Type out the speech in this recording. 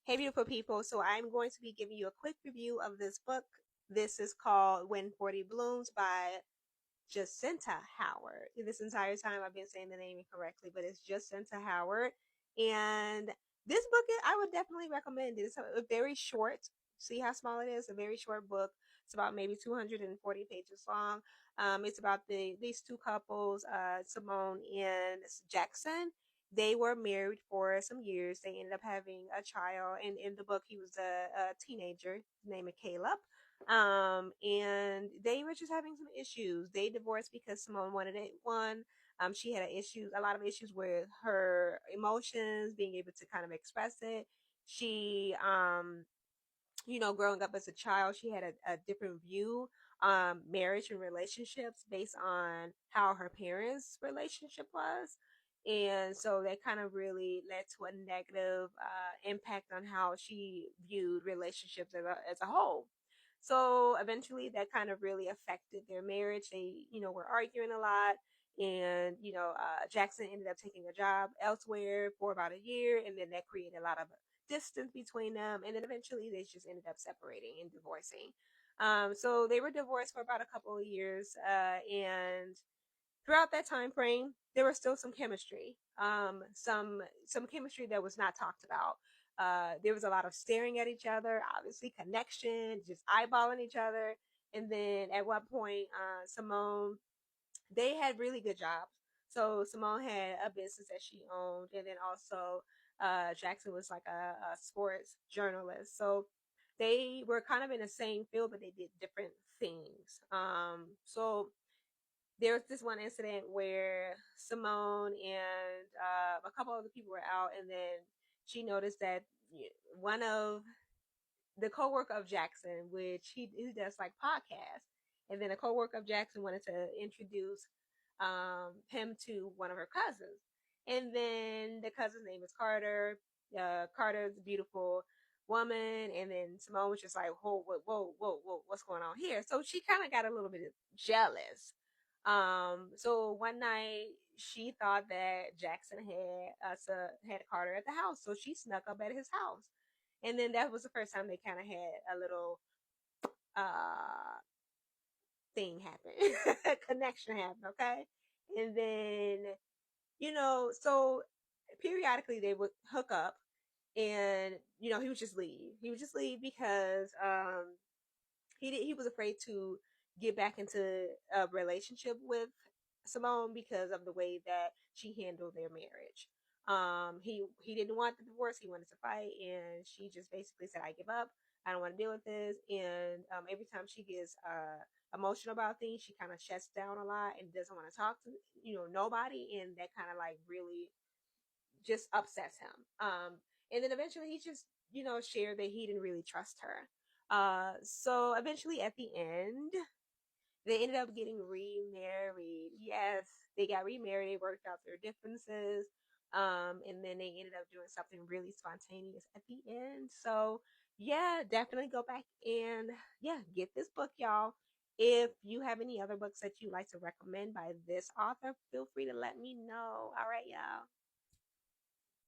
Hey, beautiful people. So, I'm going to be giving you a quick review of this book. This is called When 40 Blooms by Jacinta Howard. This entire time I've been saying the name incorrectly, but it's Jacinta Howard. And this book, I would definitely recommend it. It's a very short. See how small it is? A very short book. It's about maybe 240 pages long. It's about these two couples, Simone and Jackson. They were married for some years. They ended up having a child, and in the book, he was a teenager named Caleb. And they were just having some issues. They divorced because Simone wanted it. She had a lot of issues with her emotions, being able to kind of express it. She, growing up as a child, she had a different view marriage and relationships based on how her parents' relationship was. And so that kind of really led to a negative impact on how she viewed relationships as a whole. So eventually that kind of really affected their marriage. They, were arguing a lot. And, Jackson ended up taking a job elsewhere for about a year. And then that created a lot of distance between them, and then eventually they just ended up separating and divorcing. So they were divorced for about a couple of years, and throughout that time frame, there was still some chemistry, some chemistry that was not talked about. There was a lot of staring at each other, obviously connection, just eyeballing each other, and then at one point, Simone, they had really good jobs. So Simone had a business that she owned, and then also Jackson was like a sports journalist. So they were kind of in the same field, but they did different things. So there was this one incident where Simone and a couple other people were out, and then she noticed that one of the co-worker of Jackson, which he does like podcasts, and then a co-worker of Jackson wanted to introduce him to one of her cousins, and then the cousin's name is Carter. Carter's a beautiful woman, and then Simone was just like, whoa, whoa, whoa, whoa, whoa, what's going on here? So she kind of got a little bit jealous. So one night she thought that Jackson had Carter at the house, so she snuck up at his house, and then that was the first time they kind of had a little uh thing happen, connection happen, okay? And then so periodically they would hook up, and he would just leave. He would just leave because he was afraid to get back into a relationship with Simone because of the way that she handled their marriage. He didn't want the divorce. He wanted to fight, and she just basically said, "I give up. I don't want to deal with this." And every time she gets emotional about things, she kind of shuts down a lot and doesn't want to talk to nobody, and that kind of like really just upsets him. And then eventually he just shared that he didn't really trust her. So eventually at the end, they ended up getting remarried. Yes, they got remarried. They worked out their differences. And then they ended up doing something really spontaneous at the end. So yeah, definitely go back and yeah, get this book, y'all. If you have any other books that you like to recommend by this author, feel free to let me know. All right, y'all.